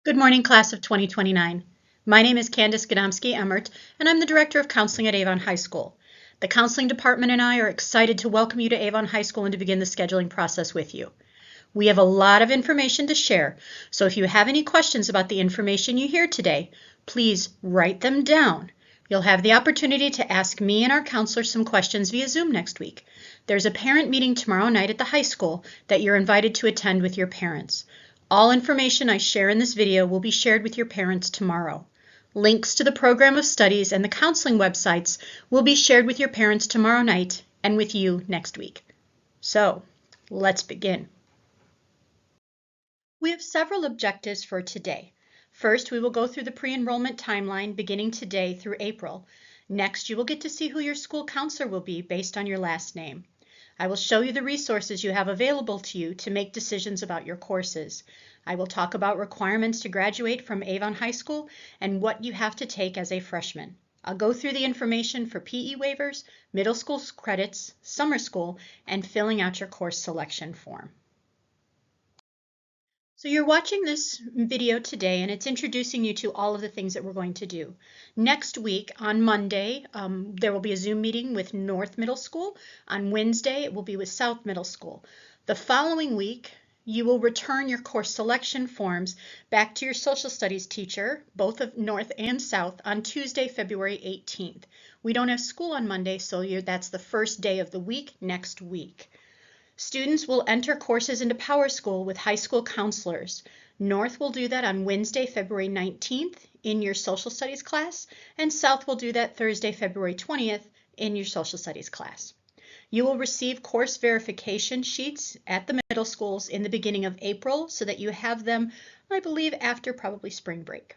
Good morning, class of 2029. My name is Candace Gadomski-Emmert, and I'm the Director of Counseling at Avon High School. The Counseling Department and I are excited to welcome you to Avon High School and to begin the scheduling process with you. We have a lot of information to share, so if you have any questions about the information you hear today, please write them down. You'll have the opportunity to ask me and our counselor some questions via Zoom next week. There's a parent meeting tomorrow night at the high school that you're invited to attend with your parents. All information I share in this video will be shared with your parents tomorrow. Links to the program of studies and the counseling websites will be shared with your parents tomorrow night and with you next week. So, let's begin. We have several objectives for today. First, we will go through the pre-enrollment timeline beginning today through April. Next, you will get to see who your school counselor will be based on your last name. I will show you the resources you have available to you to make decisions about your courses. I will talk about requirements to graduate from Avon High School and what you have to take as a freshman. I'll go through the information for PE waivers, middle school credits, summer school, and filling out your course selection form. So you're watching this video today and it's introducing you to all of the things that we're going to do. Next week on Monday, there will be a Zoom meeting with North Middle School. On Wednesday, it will be with South Middle School. The following week, you will return your course selection forms back to your social studies teacher, both of North and South, on Tuesday, February 18th. We don't have school on Monday, so that's the first day of the week next week. Students will enter courses into PowerSchool with high school counselors. North will do that on Wednesday, February 19th in your social studies class, and South will do that Thursday, February 20th in your social studies class. You will receive course verification sheets at the middle schools in the beginning of April so that you have them, I believe, after probably spring break.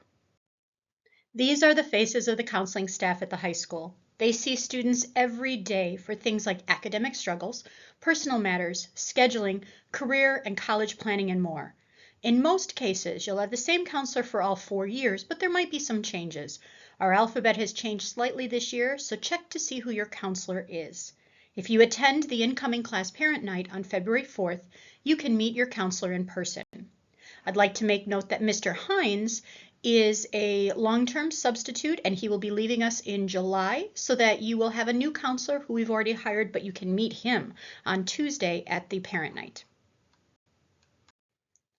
These are the faces of the counseling staff at the high school. They see students every day for things like academic struggles, personal matters, scheduling, career and college planning, and more. In most cases, you'll have the same counselor for all 4 years, but there might be some changes. Our alphabet has changed slightly this year, so check to see who your counselor is. If you attend the incoming class parent night on February 4th, you can meet your counselor in person. I'd like to make note that Mr. Hines is a long-term substitute and he will be leaving us in July, so that you will have a new counselor who we've already hired, but you can meet him on Tuesday at the parent night.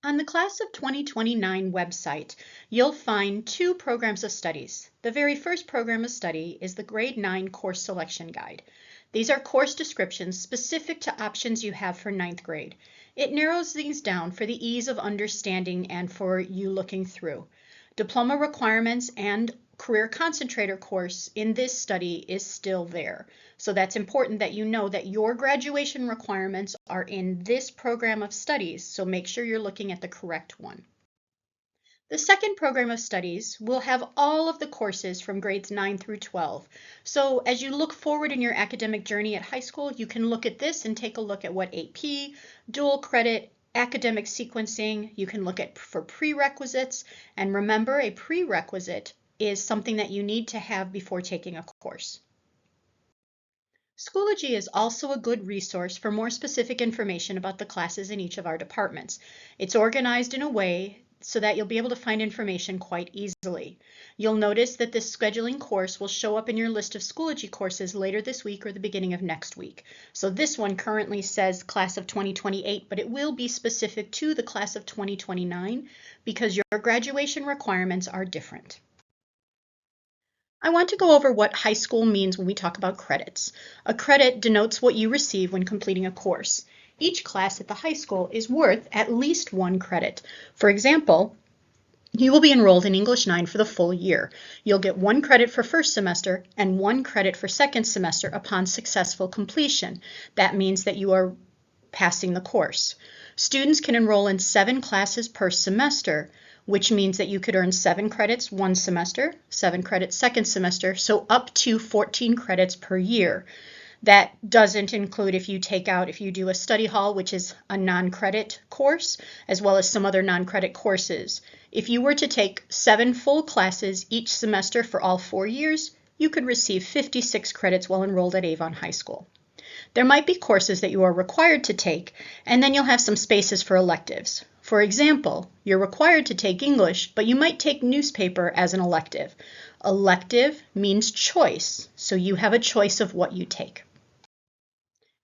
On the Class of 2029 website, you'll find 2 programs of studies. The very first program of study is the Grade 9 Course Selection Guide. These are course descriptions specific to options you have for 9th grade. It narrows these down for the ease of understanding and for you looking through. Diploma requirements and Career Concentrator course in this study is still there. So that's important that you know that your graduation requirements are in this program of studies, so make sure you're looking at the correct one. The second program of studies will have all of the courses from grades 9 through 12. So as you look forward in your academic journey at high school, you can look at this and take a look at what AP, dual credit, academic sequencing, you can look at for prerequisites. And remember, a prerequisite is something that you need to have before taking a course. Schoology is also a good resource for more specific information about the classes in each of our departments. It's organized in a way so that you'll be able to find information quite easily. You'll notice that this scheduling course will show up in your list of Schoology courses later this week or the beginning of next week. So this one currently says Class of 2028, but it will be specific to the Class of 2029 because your graduation requirements are different. I want to go over what high school means when we talk about credits. A credit denotes what you receive when completing a course. Each class at the high school is worth at least 1 credit. For example, you will be enrolled in English 9 for the full year. You'll get 1 credit for first semester and 1 credit for second semester upon successful completion. That means that you are passing the course. Students can enroll in 7 classes per semester, which means that you could earn 7 credits one semester, 7 credits second semester, so up to 14 credits per year. That doesn't include if you do a study hall, which is a non-credit course, as well as some other non-credit courses. If you were to take 7 full classes each semester for all 4 years, you could receive 56 credits while enrolled at Avon High School. There might be courses that you are required to take, and then you'll have some spaces for electives. For example, you're required to take English, but you might take newspaper as an elective. Elective means choice, so you have a choice of what you take.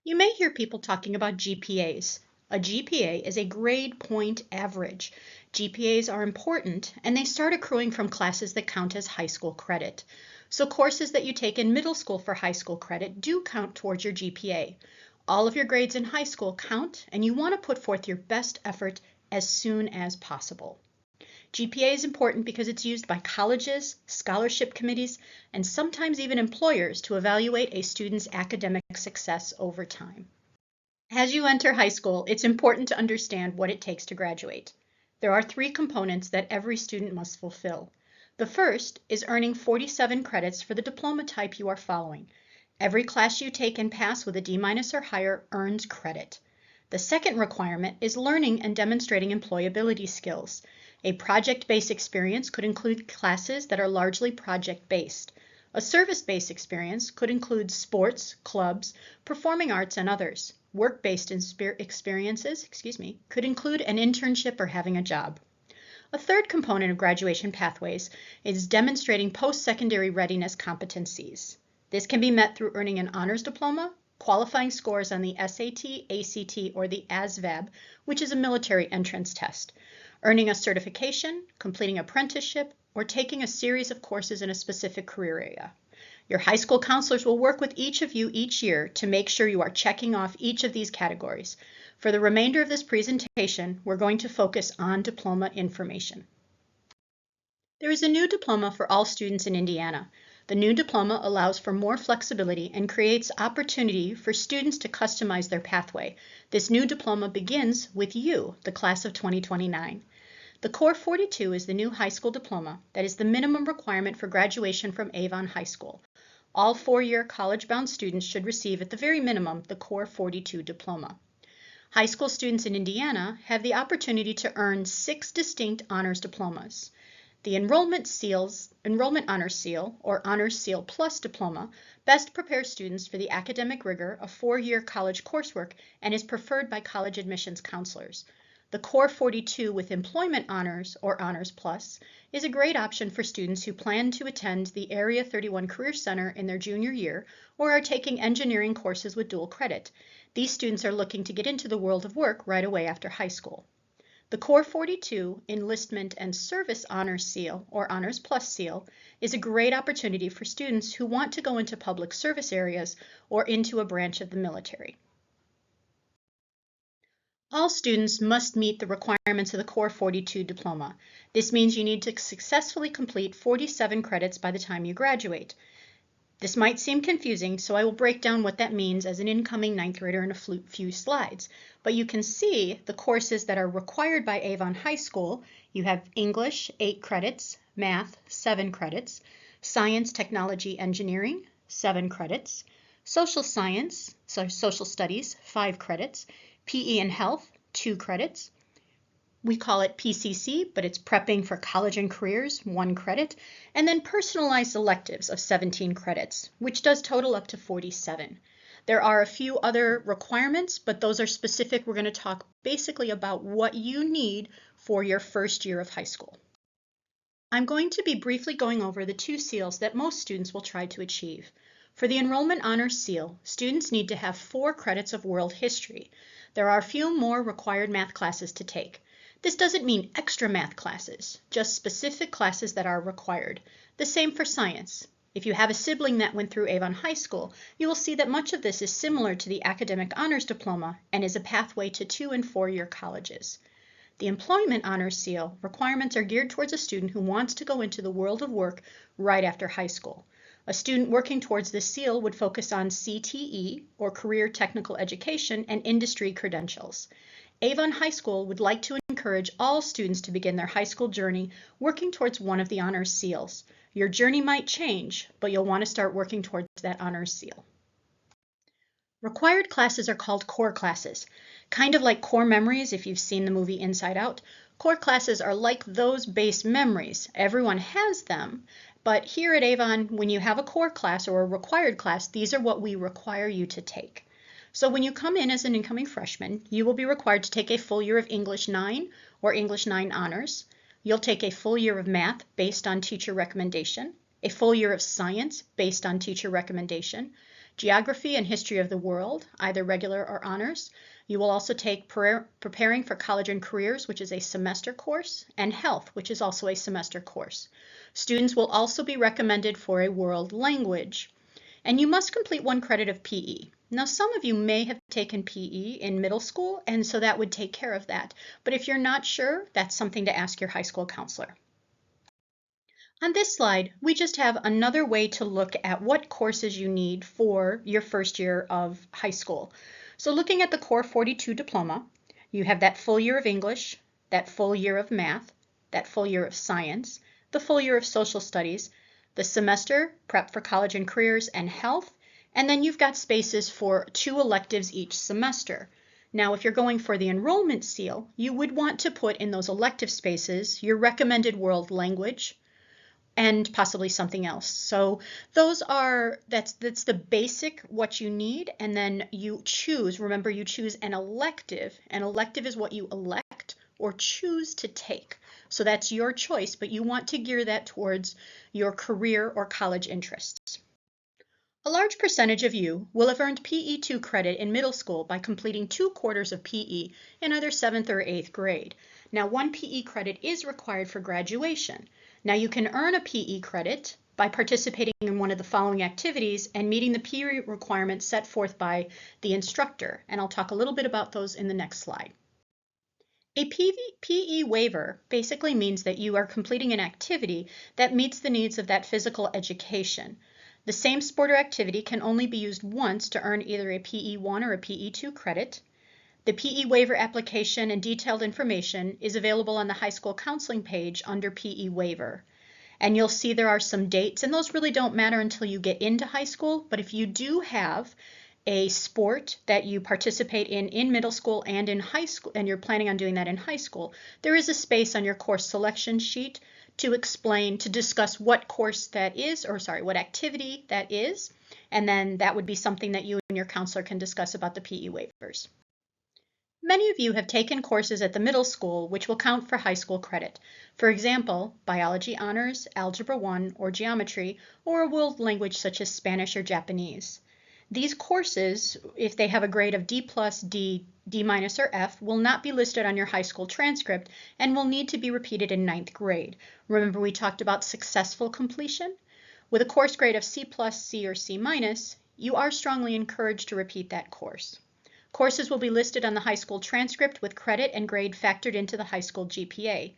You may hear people talking about GPAs. A GPA is a grade point average. GPAs are important, and they start accruing from classes that count as high school credit. So courses that you take in middle school for high school credit do count towards your GPA. All of your grades in high school count, and you want to put forth your best effort as soon as possible. GPA is important because it's used by colleges, scholarship committees, and sometimes even employers to evaluate a student's academic success over time. As you enter high school, it's important to understand what it takes to graduate. There are 3 components that every student must fulfill. The first is earning 47 credits for the diploma type you are following. Every class you take and pass with a D- or higher earns credit. The second requirement is learning and demonstrating employability skills. A project-based experience could include classes that are largely project-based. A service-based experience could include sports, clubs, performing arts, and others. Work-based experiences could include an internship or having a job. A third component of graduation pathways is demonstrating post-secondary readiness competencies. This can be met through earning an honors diploma, qualifying scores on the SAT, ACT, or the ASVAB, which is a military entrance test, earning a certification, completing apprenticeship, or taking a series of courses in a specific career area. Your high school counselors will work with each of you each year to make sure you are checking off each of these categories. For the remainder of this presentation, we're going to focus on diploma information. There is a new diploma for all students in Indiana. The new diploma allows for more flexibility and creates opportunity for students to customize their pathway. This new diploma begins with you, the class of 2029. The Core 42 is the new high school diploma that is the minimum requirement for graduation from Avon High School. All 4-year college-bound students should receive at the very minimum the Core 42 diploma. High school students in Indiana have the opportunity to earn 6 distinct honors diplomas. The Enrollment Honors Seal, or Honors Seal Plus diploma, best prepares students for the academic rigor of 4-year college coursework and is preferred by college admissions counselors. The Core 42 with Employment Honors, or Honors Plus, is a great option for students who plan to attend the Area 31 Career Center in their junior year or are taking engineering courses with dual credit. These students are looking to get into the world of work right away after high school. The Core 42 Enlistment and Service Honors Seal, or Honors Plus Seal, is a great opportunity for students who want to go into public service areas or into a branch of the military. All students must meet the requirements of the Core 42 diploma. This means you need to successfully complete 47 credits by the time you graduate. This might seem confusing, so I will break down what that means as an incoming 9th grader in a few slides. But you can see the courses that are required by Avon High School. You have English, 8 credits, Math, 7 credits, Science, Technology, Engineering, 7 credits, Social Science, so Social Studies, 5 credits, PE and Health, 2 credits. We call it PCC, but it's Prepping for College and Careers, 1 credit, and then Personalized Electives of 17 credits, which does total up to 47. There are a few other requirements, but those are specific. We're going to talk basically about what you need for your first year of high school. I'm going to be briefly going over the 2 seals that most students will try to achieve. For the Enrollment Honors Seal, students need to have 4 credits of world history. There are a few more required math classes to take. This doesn't mean extra math classes, just specific classes that are required. The same for science. If you have a sibling that went through Avon High School, you will see that much of this is similar to the Academic Honors Diploma and is a pathway to 2- and 4-year colleges. The Employment Honors Seal requirements are geared towards a student who wants to go into the world of work right after high school. A student working towards this seal would focus on CTE, or Career Technical Education, and industry credentials. Avon High School would like to encourage all students to begin their high school journey working towards one of the honors seals. Your journey might change, but you'll want to start working towards that honors seal. Required classes are called core classes. Kind of like core memories if you've seen the movie Inside Out. Core classes are like those base memories. Everyone has them, but here at Avon, when you have a core class or a required class, these are what we require you to take. So when you come in as an incoming freshman, you will be required to take a full year of English 9 or English 9 honors. You'll take a full year of math based on teacher recommendation, a full year of science based on teacher recommendation, geography and history of the world, either regular or honors. You will also take preparing for college and careers, which is a semester course, and health, which is also a semester course. Students will also be recommended for a world language. And you must complete 1 credit of PE. Now, some of you may have taken PE in middle school, and so that would take care of that. But if you're not sure, that's something to ask your high school counselor. On this slide, we just have another way to look at what courses you need for your first year of high school. So looking at the Core 42 diploma, you have that full year of English, that full year of math, that full year of science, the full year of social studies, the semester, prep for college and careers, and health, and then you've got spaces for 2 electives each semester. Now, if you're going for the enrollment seal, you would want to put in those elective spaces your recommended world language and possibly something else. So that's the basic what you need, and then you choose, remember you choose an elective. An elective is what you elect or choose to take. So that's your choice, but you want to gear that towards your career or college interests. A large percentage of you will have earned PE2 credit in middle school by completing 2 quarters of PE in either 7th or 8th grade. Now, 1 PE credit is required for graduation. Now, you can earn a PE credit by participating in one of the following activities and meeting the PE requirements set forth by the instructor, and I'll talk a little bit about those in the next slide. A PE waiver basically means that you are completing an activity that meets the needs of that physical education. The same sport or activity can only be used once to earn either a PE1 or a PE2 credit. The PE waiver application and detailed information is available on the high school counseling page under PE waiver. And you'll see there are some dates, and those really don't matter until you get into high school, but if you do have a sport that you participate in middle school and in high school, and you're planning on doing that in high school, there is a space on your course selection sheet to discuss what course that is, what activity that is, and then that would be something that you and your counselor can discuss about the PE waivers. Many of you have taken courses at the middle school which will count for high school credit. For example, biology honors, algebra 1, or geometry, or a world language such as Spanish or Japanese. These courses, if they have a grade of D+, D, D-, or F, will not be listed on your high school transcript and will need to be repeated in 9th grade. Remember we talked about successful completion? With a course grade of C+, C, or C-, you are strongly encouraged to repeat that course. Courses will be listed on the high school transcript with credit and grade factored into the high school GPA.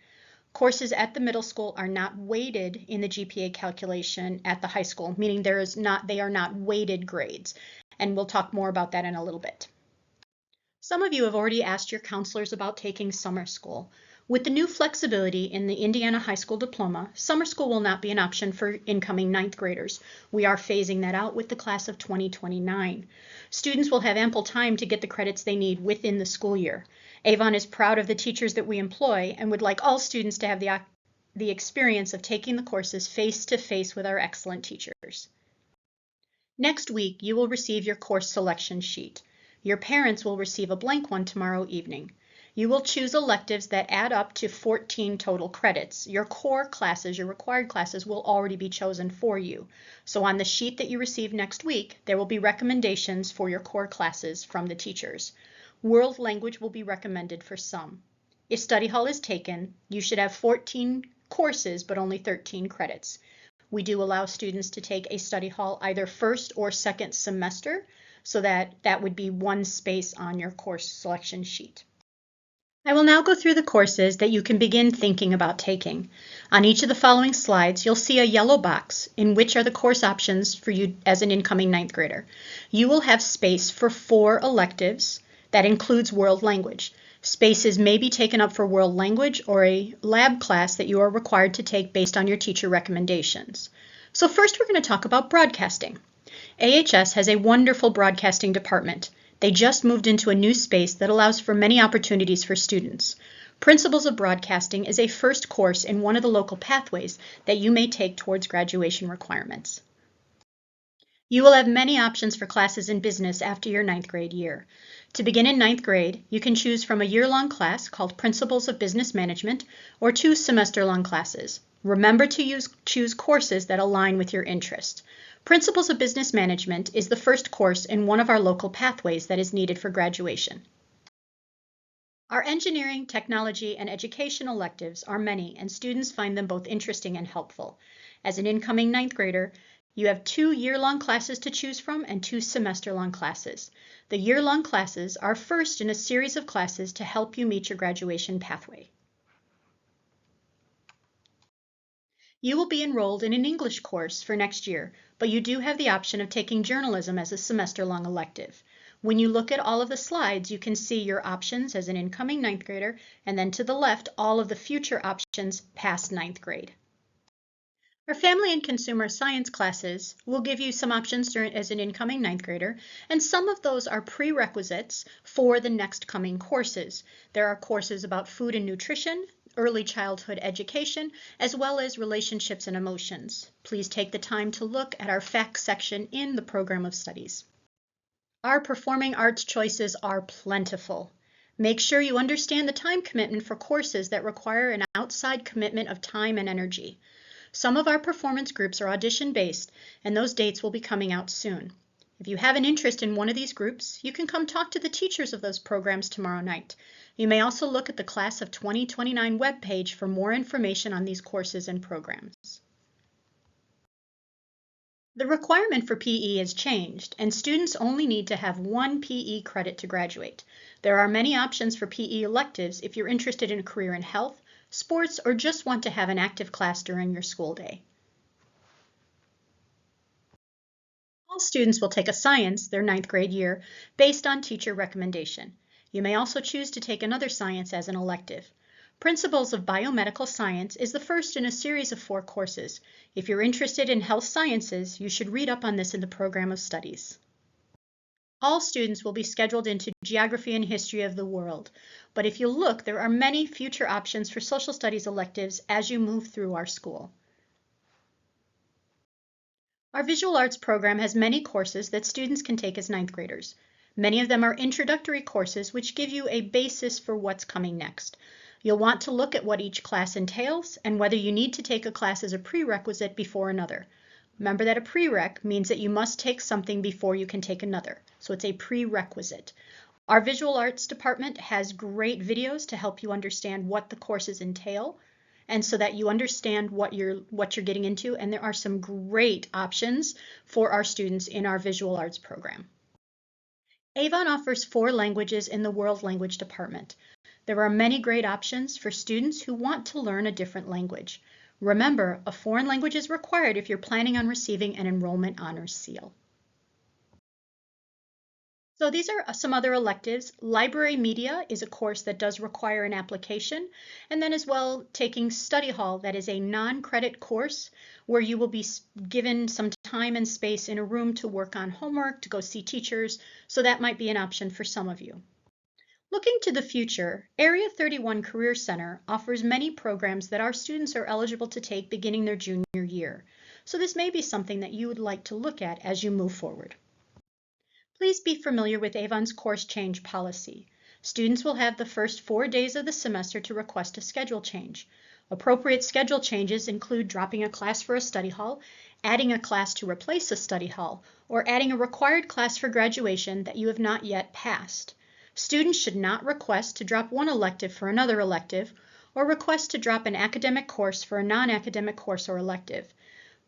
Courses at the middle school are not weighted in the GPA calculation at the high school, meaning they are not weighted grades. And we'll talk more about that in a little bit. Some of you have already asked your counselors about taking summer school. With the new flexibility in the Indiana High School Diploma, summer school will not be an option for incoming 9th graders. We are phasing that out with the class of 2029. Students will have ample time to get the credits they need within the school year. Avon is proud of the teachers that we employ and would like all students to have the experience of taking the courses face-to-face with our excellent teachers. Next week, you will receive your course selection sheet. Your parents will receive a blank one tomorrow evening. You will choose electives that add up to 14 total credits. Your core classes, your required classes, will already be chosen for you. So on the sheet that you receive next week, there will be recommendations for your core classes from the teachers. World language will be recommended for some. If study hall is taken, you should have 14 courses, but only 13 credits. We do allow students to take a study hall either first or second semester, so that would be 1 space on your course selection sheet. I will now go through the courses that you can begin thinking about taking. On each of the following slides, you'll see a yellow box in which are the course options for you as an incoming 9th grader. You will have space for 4 electives. That includes world language. Spaces may be taken up for world language or a lab class that you are required to take based on your teacher recommendations. So first we're going to talk about broadcasting. AHS has a wonderful broadcasting department. They just moved into a new space that allows for many opportunities for students. Principles of Broadcasting is a first course in one of the local pathways that you may take towards graduation requirements. You will have many options for classes in business after your 9th grade year. To begin in 9th grade, you can choose from a year-long class called Principles of Business Management or 2 semester-long classes. Remember to choose courses that align with your interest. Principles of Business Management is the first course in one of our local pathways that is needed for graduation. Our engineering, technology, and education electives are many, and students find them both interesting and helpful. As an incoming 9th grader, you have 2 year-long classes to choose from and 2 semester-long classes. The year-long classes are first in a series of classes to help you meet your graduation pathway. You will be enrolled in an English course for next year, but you do have the option of taking journalism as a semester-long elective. When you look at all of the slides, you can see your options as an incoming 9th grader, and then to the left, all of the future options past 9th grade. Our family and consumer science classes will give you some options as an incoming 9th grader, and some of those are prerequisites for the next coming courses. There are courses about food and nutrition, early childhood education, as well as relationships and emotions. Please take the time to look at our facts section in the program of studies. Our performing arts choices are plentiful. Make sure you understand the time commitment for courses that require an outside commitment of time and energy. Some of our performance groups are audition-based, and those dates will be coming out soon. If you have an interest in one of these groups, you can come talk to the teachers of those programs tomorrow night. You may also look at the Class of 2029 webpage for more information on these courses and programs. The requirement for PE has changed, and students only need to have 1 PE credit to graduate. There are many options for PE electives if you're interested in a career in health, sports, or just want to have an active class during your school day. All students will take a science their 9th grade year based on teacher recommendation. You may also choose to take another science as an elective. Principles of Biomedical Science is the first in a series of 4 courses. If you're interested in health sciences, you should read up on this in the program of studies. All students will be scheduled into Geography and History of the World, but if you look, there are many future options for social studies electives as you move through our school. Our visual arts program has many courses that students can take as 9th graders. Many of them are introductory courses which give you a basis for what's coming next. You'll want to look at what each class entails and whether you need to take a class as a prerequisite before another. Remember that a prereq means that you must take something before you can take another, so it's a prerequisite. Our visual arts department has great videos to help you understand what the courses entail, and so that you understand what you're getting into, and there are some great options for our students in our visual arts program. Avon offers 4 languages in the World Language Department. There are many great options for students who want to learn a different language. Remember, a foreign language is required if you're planning on receiving an enrollment honors seal. So these are some other electives. Library Media is a course that does require an application, and then as well taking Study Hall, that is a non-credit course where you will be given some time and space in a room to work on homework, to go see teachers, so that might be an option for some of you. Looking to the future, Area 31 Career Center offers many programs that our students are eligible to take beginning their junior year. So this may be something that you would like to look at as you move forward. Please be familiar with Avon's course change policy. Students will have the first 4 days of the semester to request a schedule change. Appropriate schedule changes include dropping a class for a study hall, adding a class to replace a study hall, or adding a required class for graduation that you have not yet passed. Students should not request to drop one elective for another elective, or request to drop an academic course for a non-academic course or elective.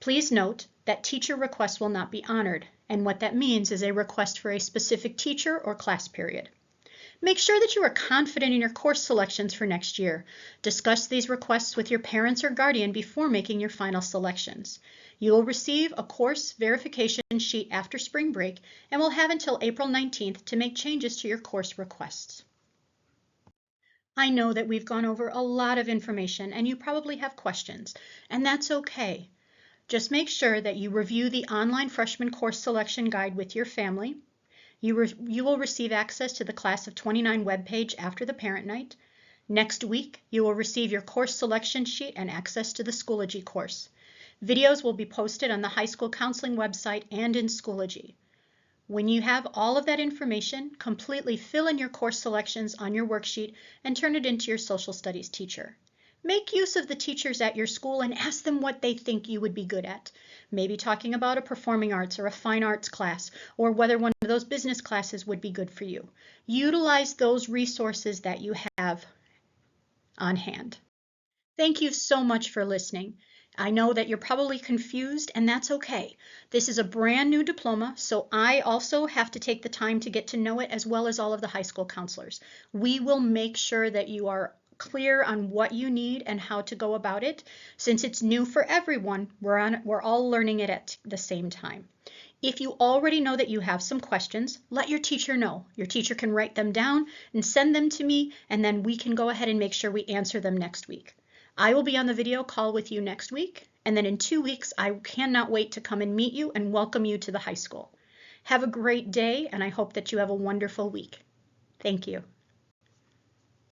Please note that teacher requests will not be honored, and what that means is a request for a specific teacher or class period. Make sure that you are confident in your course selections for next year. Discuss these requests with your parents or guardian before making your final selections. You will receive a course verification sheet after spring break and will have until April 19th to make changes to your course requests. I know that we've gone over a lot of information and you probably have questions, and that's okay. Just make sure that you review the online freshman course selection guide with your family. You will receive access to the Class of 29 webpage after the parent night. Next week, you will receive your course selection sheet and access to the Schoology course. Videos will be posted on the high school counseling website and in Schoology. When you have all of that information, completely fill in your course selections on your worksheet and turn it into your social studies teacher. Make use of the teachers at your school and ask them what they think you would be good at. Maybe talking about a performing arts or a fine arts class, or whether one of those business classes would be good for you. Utilize those resources that you have on hand. Thank you so much for listening. I know that you're probably confused, and that's okay. This is a brand new diploma, so I also have to take the time to get to know it, as well as all of the high school counselors. We will make sure that you are clear on what you need and how to go about it. Since it's new for everyone, we're all learning it at the same time. If you already know that you have some questions, let your teacher know. Your teacher can write them down and send them to me, and then we can go ahead and make sure we answer them next week. I will be on the video call with you next week, and then in 2 weeks, I cannot wait to come and meet you and welcome you to the high school. Have a great day, and I hope that you have a wonderful week. Thank you.